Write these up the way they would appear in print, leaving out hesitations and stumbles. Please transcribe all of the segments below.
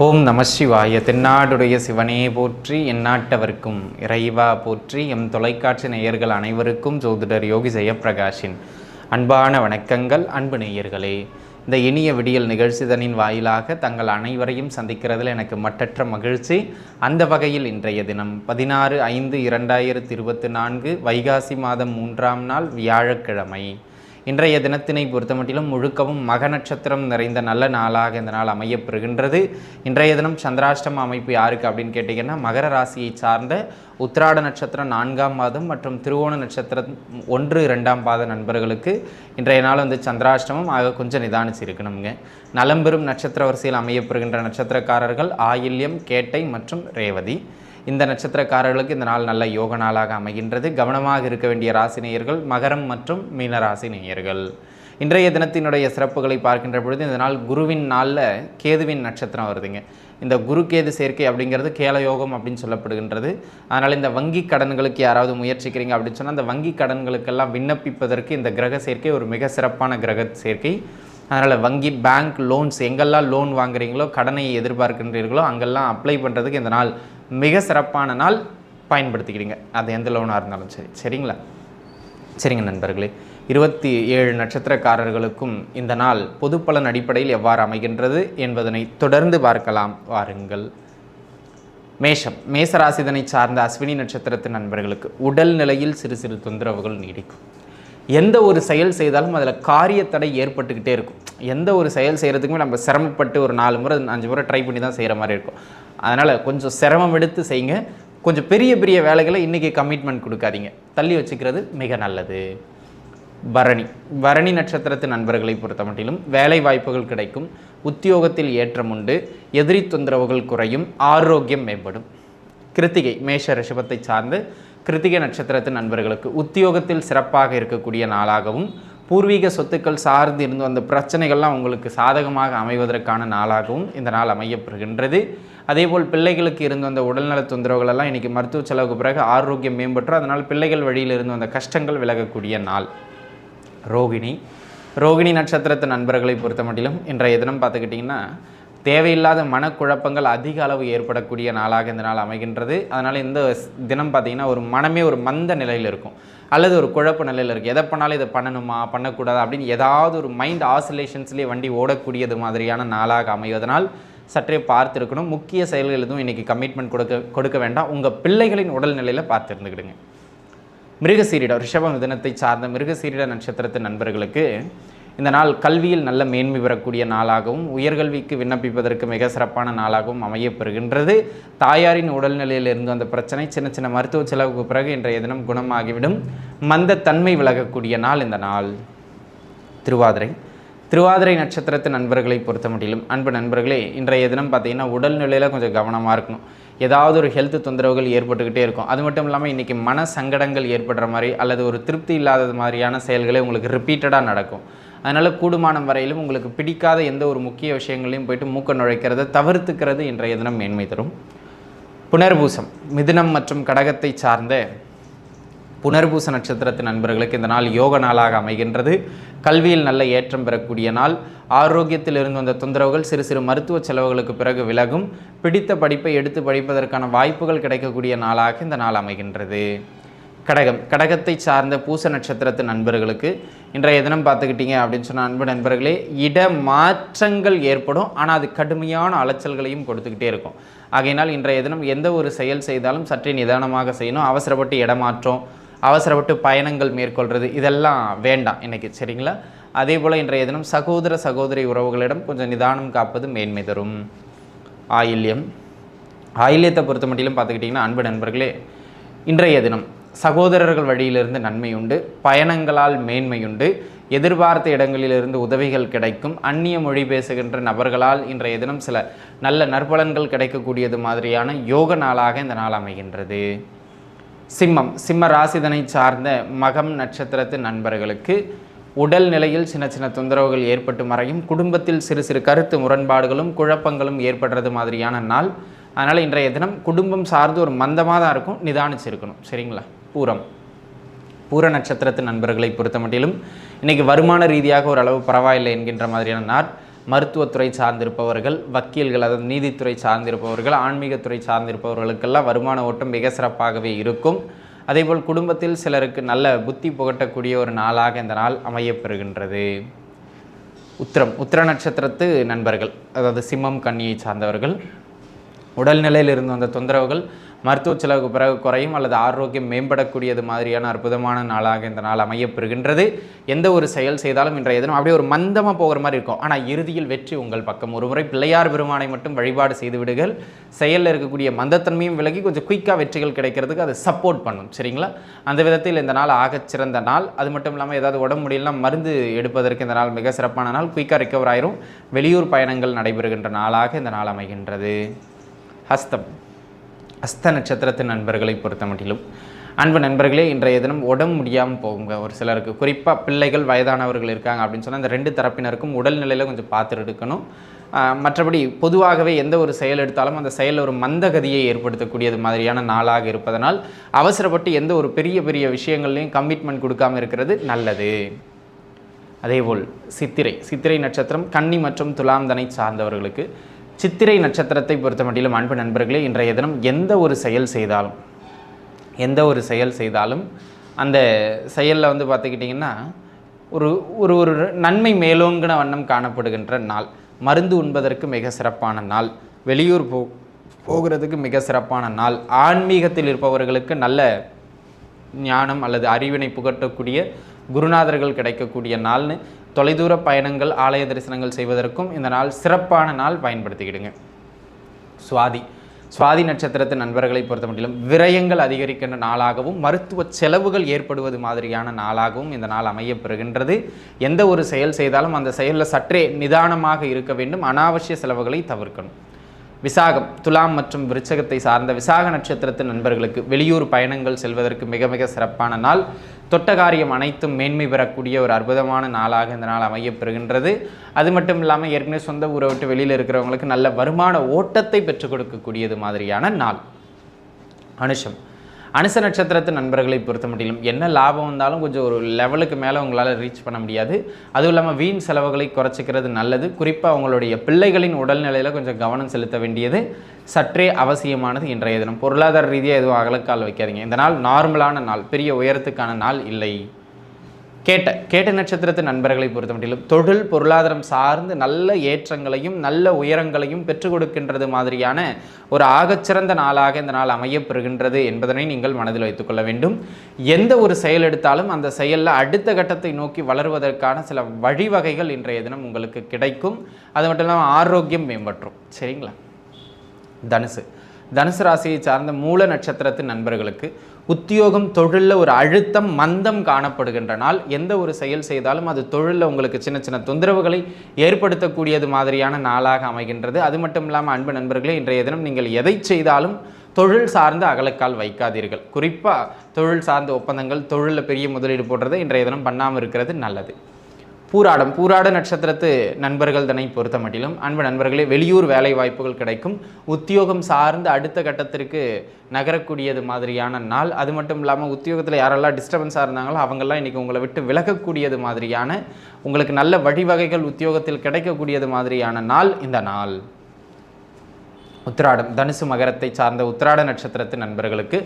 ஓம் நம சிவாய. தென்னாடுடைய சிவனே போற்றி, எந்நாட்டவர்க்கும் இறைவா போற்றி. எம் தொலைக்காட்சி நேயர்கள் அனைவருக்கும் ஜோதிடர் யோகி ஜெயப்பிரகாஷின் அன்பான வணக்கங்கள். அன்பு நேயர்களே, இந்த இனிய விடியல் நிகழ்ச்சிதனின் வாயிலாக தங்கள் அனைவரையும் சந்திக்கிறதில் எனக்கு மட்டற்ற மகிழ்ச்சி. அந்த வகையில் இன்றைய தினம் 16/5/2024 வைகாசி மாதம் 3ஆம் நாள் வியாழக்கிழமை. இன்றைய தினத்தினை பொறுத்தமட்டிலும் முழுக்கவும் மக நட்சத்திரம் நிறைந்த நல்ல நாளாக இந்த நாள் அமையப்பெறுகின்றது. இன்றைய தினம் சந்திராஷ்டம அமைப்பு யாருக்கு அப்படின்னு கேட்டிங்கன்னா, மகர ராசியை சார்ந்த உத்திராட நட்சத்திரம் 4ஆம் பாதம் மற்றும் திருவோண நட்சத்திரம் 1-2ஆம் பாத நண்பர்களுக்கு இன்றைய நாள் சந்திராஷ்டமம் ஆக கொஞ்சம் நிதானிச்சு இருக்கணுங்க. நலம்பெறும் நட்சத்திர வரிசையில் அமையப்பெறுகின்ற நட்சத்திரக்காரர்கள் ஆயில்யம், கேட்டை மற்றும் ரேவதி. இந்த நட்சத்திரக்காரர்களுக்கு இந்த நாள் நல்ல யோக நாளாக அமைகின்றது. கவனமாக இருக்க வேண்டிய ராசினேயர்கள் மகரம் மற்றும் மீனராசி நேயர்கள். இன்றைய தினத்தினுடைய சிறப்புகளை பார்க்கின்ற பொழுது, இந்த நாள் குருவின் நாளில் கேதுவின் நட்சத்திரம் வருதுங்க. இந்த குரு கேது சேர்க்கை அப்படிங்கிறது கேலயோகம் அப்படின்னு சொல்லப்படுகின்றது. அதனால் இந்த வங்கி கடன்களுக்கு யாராவது முயற்சிக்கிறீங்க அப்படின்னு சொன்னால், அந்த வங்கி கடன்களுக்கெல்லாம் விண்ணப்பிப்பதற்கு இந்த கிரக சேர்க்கை ஒரு மிக சிறப்பான கிரக சேர்க்கை. அதனால் வங்கி, பேங்க், லோன்ஸ் எங்கெல்லாம் லோன் வாங்குறீங்களோ, கடனை எதிர்பார்க்கின்றீர்களோ அங்கெல்லாம் அப்ளை பண்ணுறதுக்கு இந்த நாள் மிக சிறப்பான நாள். பயன்படுத்திக்கிறீங்க, அது எந்த லோனாக இருந்தாலும் சரிங்களா? சரிங்க நண்பர்களே, 27 நட்சத்திரக்காரர்களுக்கும் இந்த நாள் பொது பலன் அடிப்படையில் எவ்வாறு அமைகின்றது என்பதனை தொடர்ந்து பார்க்கலாம் வாருங்கள். மேஷம், மேசராசிதனை சார்ந்த அஸ்வினி நட்சத்திரத்தின் நண்பர்களுக்கு உடல் நிலையில் சிறு சிறு தொந்தரவுகள் நீடிக்கும். எந்த ஒரு செயல் செய்தாலும் அதில் காரிய தடை ஏற்பட்டுக்கிட்டே இருக்கும். எந்த ஒரு செயல் செய்கிறதுக்குமே நம்ம சிரமப்பட்டு ஒரு 4 முறை 5 முறை ட்ரை பண்ணி தான் செய்கிற மாதிரி இருக்கும். அதனால் கொஞ்சம் சிரமம் எடுத்து செய்யுங்க. கொஞ்சம் பெரிய பெரிய வேலைகளை இன்றைக்கி கமிட்மெண்ட் கொடுக்காதீங்க, தள்ளி வச்சுக்கிறது மிக நல்லது. பரணி நட்சத்திரத்தின் நண்பர்களை பொறுத்த மட்டிலும் வேலை வாய்ப்புகள் கிடைக்கும், உத்தியோகத்தில் ஏற்றம் உண்டு, எதிரி தொந்தரவுகள் குறையும், ஆரோக்கியம் மேம்படும். கிருத்திகை, மேஷ ரிஷபத்தை சார்ந்து கிருத்திகை நட்சத்திரத்தின் நண்பர்களுக்கு உத்தியோகத்தில் சிறப்பாக இருக்கக்கூடிய நாளாகவும், பூர்வீக சொத்துக்கள் சார்ந்து இருந்து வந்த பிரச்சனைகள்லாம் உங்களுக்கு சாதகமாக அமைவதற்கான நாளாகவும் இந்த நாள் அமையப்படுகின்றது. அதேபோல் பிள்ளைகளுக்கு இருந்து வந்த உடல்நல தொந்தரவுகளெல்லாம் இன்றைக்கி மருத்துவ செலவுக்கு பிறகு ஆரோக்கியம் மேம்பற்றும். அதனால் பிள்ளைகள் வழியில் இருந்து வந்த கஷ்டங்கள் விலகக்கூடிய நாள். ரோகிணி நட்சத்திரத்தின் நண்பர்களை பொறுத்த மட்டிலும் இன்றைய தினம் பார்த்துக்கிட்டிங்கன்னா, தேவையில்லாத மனக்குழப்பங்கள் அதிக அளவு ஏற்படக்கூடிய நாளாக இந்த நாள் அமைகின்றது. அதனால் இந்த தினம் பார்த்திங்கன்னா ஒரு மனமே ஒரு மந்த நிலையில் இருக்கும், அல்லது ஒரு குழப்ப நிலையில் இருக்குது. எதை பண்ணாலும் இதை பண்ணணுமா பண்ணக்கூடாது அப்படின்னு ஏதாவது ஒரு மைண்ட் ஆசிலேஷன்ஸ்லேயே வண்டி ஓடக்கூடியது மாதிரியான நாளாக அமைவதனால் சற்றே பார்த்துருக்கணும். முக்கிய செயல்கள் எதுவும் இன்றைக்கி கமிட்மெண்ட் கொடுக்க வேண்டாம். உங்கள் பிள்ளைகளின் உடல்நிலையில் பார்த்துருந்துக்கிடுங்க. மிருகசீரிட, ரிஷபம் தினத்தை சார்ந்த மிருகசீரிட நட்சத்திரத்தின் நண்பர்களுக்கு இந்த நாள் கல்வியில் நல்ல மேன்மை பெறக்கூடிய நாளாகவும், உயர்கல்விக்கு விண்ணப்பிப்பதற்கு மிக சிறப்பான நாளாகவும் அமையப்பெறுகின்றது. தாயாரின் உடல்நிலையில் இருந்து அந்த பிரச்சனை சின்ன சின்ன மருத்துவ செலவுக்கு பிறகு இன்றைய தினம் குணமாகிவிடும். மந்த தன்மை விலகக்கூடிய நாள் இந்த நாள். திருவாதிரை நட்சத்திரத்தின் நண்பர்களை பொறுத்த மட்டிலும் அன்பு நண்பர்களே, இன்றைய தினம் பார்த்திங்கன்னா உடல்நிலையில் கொஞ்சம் கவனமாக இருக்கணும். ஏதாவது ஒரு ஹெல்த் தொந்தரவுகள் ஏற்பட்டுக்கிட்டே இருக்கும். அது மட்டும் இல்லாமல் இன்றைக்கி மன சங்கடங்கள் ஏற்படுற மாதிரி அல்லது ஒரு திருப்தி இல்லாதது மாதிரியான செயல்களே உங்களுக்கு ரிப்பீட்டடாக நடக்கும். அதனால் கூடுமானம் வரையிலும் உங்களுக்கு பிடிக்காத எந்த ஒரு முக்கிய விஷயங்களையும் போய்ட்டு மூக்க நுழைக்கிறத தவிர்த்துக்கிறது இன்றைய தினம் மேன்மை தரும். புனர்பூசம், மிதுனம் மற்றும் கடகத்தை சார்ந்த புனர்பூச நட்சத்திரத்தின் நண்பர்களுக்கு இந்த நாள் யோக நாளாக அமைகின்றது. கல்வியில் நல்ல ஏற்றம் பெறக்கூடிய நாள். ஆரோக்கியத்தில் இருந்து வந்த தொந்தரவுகள் சிறு சிறு மருத்துவ செலவுகளுக்கு பிறகு விலகும். பிடித்த படிப்பை எடுத்து படிப்பதற்கான வாய்ப்புகள் கிடைக்கக்கூடிய நாளாக இந்த நாள் அமைகின்றது. கடகத்தை சார்ந்த பூச நட்சத்திரத்தின் நண்பர்களுக்கு இன்றைய தினம் பார்த்துக்கிட்டீங்க அப்படின்னு சொன்ன அன்பு நண்பர்களே, இட மாற்றங்கள் ஏற்படும். ஆனால் அது கடுமையான அலைச்சல்களையும் கொடுத்துக்கிட்டே இருக்கும். ஆகையினால் இன்றைய தினம் எந்த ஒரு செயல் செய்தாலும் சற்றே நிதானமாக செய்யணும். அவசரப்பட்டு இடமாற்றம், அவசரப்பட்டு பயணங்கள் மேற்கொள்கிறது இதெல்லாம் வேண்டாம் இன்றைக்கி, சரிங்களா? அதே போல் இன்றைய தினம் சகோதரி உறவுகளிடம் கொஞ்சம் நிதானம் காப்பது மேன்மை தரும். ஆயில்யத்தை பொறுத்த மட்டிலும் பார்த்துக்கிட்டிங்கன்னா அன்பு நண்பர்களே, இன்றைய தினம் சகோதரர்கள் வழியிலிருந்து நன்மையுண்டு, பயணங்களால் மேன்மையுண்டு, எதிர்பார்த்த இடங்களிலிருந்து உதவிகள் கிடைக்கும். அந்நிய மொழி பேசுகின்ற நபர்களால் இன்றைய தினம் சில நல்ல நற்பலன்கள் கிடைக்கக்கூடியது மாதிரியான யோக நாளாக இந்த நாள் அமைகின்றது. சிம்ம ராசிதனை சார்ந்த மகம் நட்சத்திரத்தின் நண்பர்களுக்கு உடல் நிலையில் சின்ன சின்ன தொந்தரவுகள் ஏற்பட்டு மறையும். குடும்பத்தில் சிறு சிறு கருத்து முரண்பாடுகளும் குழப்பங்களும் ஏற்படுறது மாதிரியான நாள். அதனால் இன்றைய தினம் குடும்பம் சார்ந்து ஒரு மந்தமாக தான் இருக்கும், நிதானிச்சிருக்கணும், சரிங்களா? பூர நட்சத்திரத்தின் நண்பர்களை பொறுத்த மட்டிலும் இன்றைக்கி வருமான ரீதியாக ஓரளவு பரவாயில்லை என்கின்ற மாதிரியான நாள். மருத்துவத்துறை சார்ந்திருப்பவர்கள், வக்கீல்கள், அதாவது நீதித்துறை சார்ந்திருப்பவர்கள், ஆன்மீகத்துறை சார்ந்திருப்பவர்களுக்கெல்லாம் வருமான ஓட்டம் மிக சிறப்பாகவே இருக்கும். அதேபோல் குடும்பத்தில் சிலருக்கு நல்ல புத்தி புகட்டக்கூடிய ஒரு நாளாக இந்த நாள் அமையப்பெறுகின்றது. உத்திர நட்சத்திரத்து நண்பர்கள், அதாவது சிம்மம் கன்னியை சார்ந்தவர்கள், உடல்நிலையில் இருந்து வந்த தொந்தரவுகள் மருத்துவ செலவுக்கு பிறகு குறையும் அல்லது ஆரோக்கியம் மேம்படக்கூடியது மாதிரியான அற்புதமான நாளாக இந்த நாள் அமையப்பெறுகின்றது. எந்த ஒரு செயல் செய்தாலும் இன்றைய தினம் அப்படியே ஒரு மந்தமாக போகிற மாதிரி இருக்கும். ஆனால் இறுதியில் வெற்றி உங்கள் பக்கம். ஒரு முறை பிள்ளையார் பெருமானை மட்டும் வழிபாடு செய்து விடுகள். செயலில் இருக்கக்கூடிய மந்தத்தன்மையும் விலகி கொஞ்சம் குயிக்காக வெற்றிகள் கிடைக்கிறதுக்கு அது சப்போர்ட் பண்ணும். சரிங்களா? அந்த விதத்தில் இந்த நாள் ஆகச்சிறந்த நாள். அது மட்டும் இல்லாமல் ஏதாவது உடம்பு முடியலாம் மருந்து எடுப்பதற்கு இந்த நாள் மிக சிறப்பான நாள். குயிக்காக ரிக்கவர் ஆயிரும். வெளியூர் பயணங்கள் நடைபெறுகின்ற நாளாக இந்த நாள் அமைகின்றது. ஹஸ்த நட்சத்திரத்தின் நண்பர்களை பொறுத்த மட்டிலும் அன்பு நண்பர்களே, இன்றைய தினம் உடம்பு முடியாமல் போகுங்க. ஒரு சிலருக்கு, குறிப்பாக பிள்ளைகள், வயதானவர்கள் இருக்காங்க அப்படின்னு சொன்னால் இந்த 2 தரப்பினருக்கும் உடல்நிலையில் கொஞ்சம் பார்த்து எடுக்கணும். மற்றபடி பொதுவாகவே எந்த ஒரு செயல் எடுத்தாலும் அந்த செயலில் ஒரு மந்தகதியை ஏற்படுத்தக்கூடியது மாதிரியான நாளாக இருப்பதனால் அவசரப்பட்டு எந்த ஒரு பெரிய பெரிய விஷயங்கள்லையும் கமிட்மெண்ட் கொடுக்காமல் இருக்கிறது நல்லது. அதேபோல் சித்திரை நட்சத்திரம் கன்னி மற்றும் துலாம் தனை சார்ந்தவர்களுக்கு, சித்திரை நட்சத்திரத்தை பொறுத்த மட்டிலும் அன்பு நண்பர்களே, இன்றைய தினம் எந்த ஒரு செயல் செய்தாலும் அந்த செயலில் வந்து பார்த்துக்கிட்டிங்கன்னா ஒரு ஒரு ஒரு நன்மை மேலோங்கின வண்ணம் காணப்படுகின்ற நாள். மருந்து உண்பதற்கு மிக சிறப்பான நாள். வெளியூர் போகிறதுக்கு மிக சிறப்பான நாள். ஆன்மீகத்தில் இருப்பவர்களுக்கு நல்ல ஞானம் அல்லது அறிவினை புகட்டக்கூடிய குருநாதர்கள் கிடைக்கக்கூடிய நாள்னு, தொலைதூர பயணங்கள், ஆலய தரிசனங்கள் செய்வதற்கும் இந்த நாள் சிறப்பான நாள். பயன்படுத்திக்கிடுங்க. சுவாதி நட்சத்திரத்தின் நண்பர்களை பொறுத்த மட்டிலும் விரயங்கள் அதிகரிக்கின்ற நாளாகவும் மருத்துவ செலவுகள் ஏற்படுவது மாதிரியான நாளாகவும் இந்த நாள் அமையப்பெறுகின்றது. எந்த ஒரு செயல் செய்தாலும் அந்த செயலில் சற்றே நிதானமாக இருக்க வேண்டும். அனாவசிய செலவுகளை தவிர்க்கணும். விசாகம், துலாம் மற்றும் விருச்சகத்தை சார்ந்த விசாக நட்சத்திரத்தின் நண்பர்களுக்கு வெளியூர் பயணங்கள் செல்வதற்கு மிக மிக சிறப்பான நாள். தொட்ட காரியம் அனைத்தும் மேன்மை பெறக்கூடிய ஒரு அற்புதமான நாளாக இந்த நாள் அமையப்பெறுகின்றது. அது மட்டும் இல்லாமல் ஏற்கனவே சொந்த ஊரை விட்டு வெளியில் இருக்கிறவங்களுக்கு நல்ல வருமான ஓட்டத்தை பெற்றுக் கொடுக்கக்கூடியது மாதிரியான நாள். அனுச நட்சத்திரத்து நண்பர்களை பொறுத்த மட்டிலும் என்ன லாபம் வந்தாலும் கொஞ்சம் ஒரு லெவலுக்கு மேலே உங்களால் ரீச் பண்ண முடியாது. அதுவும் இல்லாமல் வீண் செலவுகளை குறைச்சிக்கிறது நல்லது. குறிப்பாக அவங்களுடைய பிள்ளைகளின் உடல்நிலையில் கொஞ்சம் கவனம் செலுத்த வேண்டியது சற்றே அவசியமானது. இன்றைய தினம் பொருளாதார ரீதியாக எதுவும் அகலக்கால் வைக்காதீங்க. இந்த நாள் நார்மலான நாள், பெரிய உயரத்துக்கான நாள் இல்லை. கேட்ட நட்சத்திரத்து நண்பர்களை பொறுத்த மட்டிலும் தொழில் பொருளாதாரம் சார்ந்து நல்ல ஏற்றங்களையும் நல்ல உயரங்களையும் பெற்றுக் கொடுக்கின்றது மாதிரியான ஒரு ஆகச்சிறந்த நாளாக இந்த நாள் அமையப்பெறுகின்றது என்பதனை நீங்கள் மனதில் வைத்துக்கொள்ள வேண்டும். எந்த ஒரு செயல் எடுத்தாலும் அந்த செயலில் அடுத்த கட்டத்தை நோக்கி வளருவதற்கான சில வழிவகைகள் இன்றைய தினம் உங்களுக்கு கிடைக்கும். அது மட்டும் இல்லாமல் ஆரோக்கியம் மேம்பற்றும். சரிங்களா? தனுசு ராசியை சார்ந்த மூல நட்சத்திரத்து நண்பர்களுக்கு உத்தியோகம், தொழிலில் ஒரு அழுத்தம், மந்தம் காணப்படுகின்ற நாள். எந்த ஒரு செயல் செய்தாலும் அது தொழிலில் உங்களுக்கு சின்ன சின்ன தொந்தரவுகளை ஏற்படுத்தக்கூடியது மாதிரியான நாளாக அமைகின்றது. அது மட்டும் இல்லாமல் அன்பு நண்பர்களே, இன்றைய தினம் நீங்கள் எதை செய்தாலும் தொழில் சார்ந்து அகலக்கால் வைக்காதீர்கள். குறிப்பாக தொழில் சார்ந்த ஒப்பந்தங்கள், தொழிலில் பெரிய முதலீடு போடுறதை இன்றைய தினம் பண்ணாமல் இருக்கிறது நல்லது. பூராட நட்சத்திரத்து நண்பர்கள் தன்னை பொறுத்த மட்டிலும் அன்பு நண்பர்களே, வெளியூர் வேலை வாய்ப்புகள் கிடைக்கும். உத்தியோகம் சார்ந்து அடுத்த கட்டத்திற்கு நகரக்கூடியது மாதிரியான நாள். அது மட்டும் இல்லாமல் உத்தியோகத்தில் யாரெல்லாம் டிஸ்டர்பன்ஸாக இருந்தாங்களோ அவங்கெல்லாம் இன்றைக்கி உங்களை விட்டு விலகக்கூடியது மாதிரியான, உங்களுக்கு நல்ல வழிவகைகள் உத்தியோகத்தில் கிடைக்கக்கூடியது மாதிரியான நாள் இந்த நாள். தனுசு மகரத்தை சார்ந்த உத்திராட நட்சத்திரத்து நண்பர்களுக்கு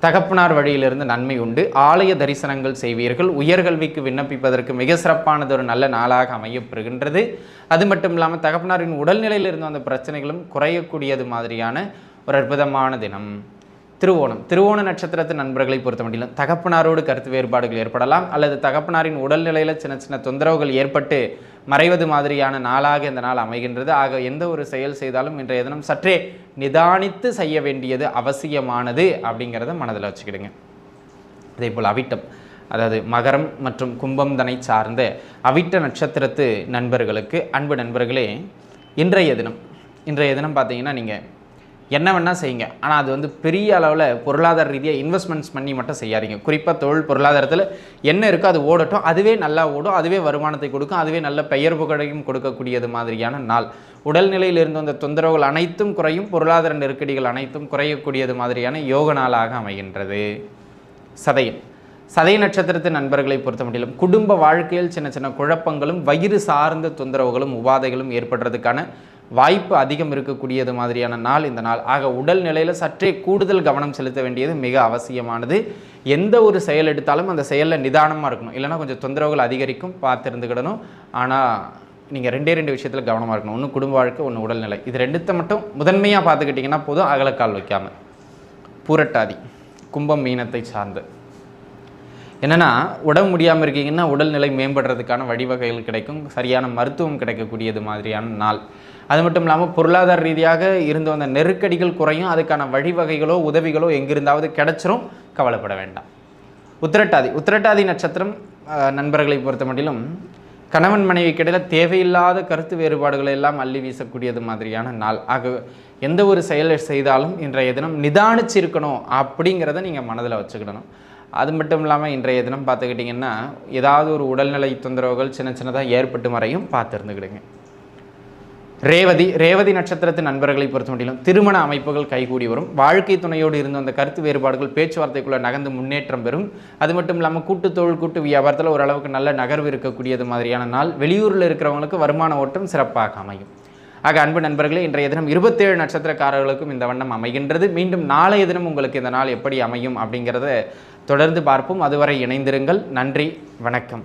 தகப்பனார் வழியிலிருந்து நன்மை உண்டு. ஆலய தரிசனங்கள் செய்வீர்கள். உயர்கல்விக்கு விண்ணப்பிப்பதற்கு மிக சிறப்பானது ஒரு நல்ல நாளாக அமையப்பெறுகின்றது. அது மட்டும் இல்லாமல் தகப்பனாரின் உடல்நிலையில் இருந்து அந்த பிரச்சனைகளும் குறையக்கூடியது மாதிரியான ஒரு அற்புதமான தினம். திருவோண நட்சத்திரத்து நண்பர்களை பொறுத்த மட்டிலும் தகப்பனாரோடு கருத்து வேறுபாடுகள் ஏற்படலாம் அல்லது தகப்பனாரின் உடல்நிலையில் சின்ன சின்ன தொந்தரவுகள் ஏற்பட்டு மறைவது மாதிரியான நாளாக இந்த நாள் அமைகின்றது. ஆக எந்த ஒரு செயல் செய்தாலும் இன்றைய தினம் சற்றே நிதானித்து செய்ய வேண்டியது அவசியமானது அப்படிங்கிறத மனதில் வச்சுக்கிடுங்க. அதே போல் அவிட்டம், அதாவது மகரம் மற்றும் கும்பம் தனை சார்ந்த அவிட்ட நட்சத்திரத்து நண்பர்களுக்கு அன்பு நண்பர்களே, இன்றைய தினம் பார்த்தீங்கன்னா நீங்கள் என்ன வேணால் செய்யுங்க. ஆனால் அது வந்து பெரிய அளவில் பொருளாதார ரீதியாக இன்வெஸ்ட்மெண்ட்ஸ் பண்ணி மட்டும் செய்யாதீங்க. குறிப்பாக தொழில் பொருளாதாரத்தில் என்ன இருக்கோ அது ஓடட்டும். அதுவே நல்லா ஓடும், அதுவே வருமானத்தை கொடுக்கும், அதுவே நல்ல பெயர் புகழையும் கொடுக்கக்கூடியது மாதிரியான நாள். உடல்நிலையில் இருந்து அந்த தொந்தரவுகள் அனைத்தும் குறையும், பொருளாதார நெருக்கடிகள் அனைத்தும் குறையக்கூடியது மாதிரியான யோக நாளாக அமைகின்றது. சதய நட்சத்திரத்தின் நண்பர்களை பொறுத்த மட்டிலும் குடும்ப வாழ்க்கையில் சின்ன சின்ன குழப்பங்களும் வயிறு சார்ந்த தொந்தரவுகளும் உபாதைகளும் ஏற்படுறதுக்கான வாய்ப்பு அதிகம் இருக்கக்கூடியது மாதிரியான நாள் இந்த நாள். ஆக உடல் நிலையில் சற்றே கூடுதல் கவனம் செலுத்த வேண்டியது மிக அவசியமானது. எந்த ஒரு செயல் எடுத்தாலும் அந்த செயலில் நிதானமாக இருக்கணும், இல்லைனா கொஞ்சம் தொந்தரவுகள் அதிகரிக்கும், பார்த்துருந்துக்கிடணும். ஆனால் நீங்கள் ரெண்டு விஷயத்தில் கவனமாக இருக்கணும். ஒன்று குடும்ப வாழ்க்கை, ஒன்று உடல்நிலை. இது ரெண்டுத்தை மட்டும் முதன்மையாக பார்த்துக்கிட்டிங்கன்னா போதும். அகலக்கால் வைக்காமல். பூரட்டாதி கும்பம் மீனத்தை சார்ந்து என்னென்னா, உடம்பு முடியாமல் இருக்கீங்கன்னா உடல்நிலை மேம்படுறதுக்கான வழிவகைகள் கிடைக்கும், சரியான மருத்துவம் கிடைக்கக்கூடியது மாதிரியான நாள். அது மட்டும் இல்லாமல் பொருளாதார ரீதியாக இருந்து வந்த நெருக்கடிகள் குறையும், அதுக்கான வழிவகைகளோ உதவிகளோ எங்கிருந்தாவது கிடைச்சிரும், கவலைப்பட வேண்டாம். உத்திரட்டாதி நட்சத்திரம் நண்பர்களை பொறுத்த மட்டிலும் கணவன் மனைவி கிடையில தேவையில்லாத கருத்து வேறுபாடுகளை எல்லாம் அள்ளி வீசக்கூடியது மாதிரியான நாள். ஆக எந்த ஒரு செயலை செய்தாலும் இன்றைய தினம் நிதானிச்சு இருக்கணும் அப்படிங்கிறத நீங்கள் மனதில் வச்சுக்கிடணும். அது மட்டும் இல்லாமல் இன்றைய தினம் பார்த்துக்கிட்டிங்கன்னா ஏதாவது ஒரு உடல்நிலை தொந்தரவுகள் சின்னதாக ஏற்பட்டு மறையும், பார்த்துருந்துக்கிடுங்க. ரேவதி நட்சத்திரத்தின் நண்பர்களை பொறுத்த மட்டிலும் திருமண அமைப்புகள் கைகூடி வரும். வாழ்க்கை துணையோடு இருந்த அந்த கருத்து வேறுபாடுகள் பேச்சுவார்த்தைக்குள்ளே நகர்ந்து முன்னேற்றம் பெறும். அது மட்டும் இல்லாமல் கூட்டுத்தொழில் கூட்டு வியாபாரத்தில் ஓரளவுக்கு நல்ல நகர்வு இருக்கக்கூடியது மாதிரியான நாள். வெளியூரில் இருக்கிறவங்களுக்கு வருமான ஓட்டம் சிறப்பாக அமையும். ஆக அன்பு நண்பர்களே, இன்றைய தினம் 27 நட்சத்திரக்காரர்களுக்கும் இந்த வண்ணம் அமைகின்றது. மீண்டும் நாளைய தினம் உங்களுக்கு இந்த நாள் எப்படி அமையும் அப்படிங்கிறத தொடர்ந்து பார்ப்போம். அதுவரை இணைந்திருங்கள். நன்றி, வணக்கம்.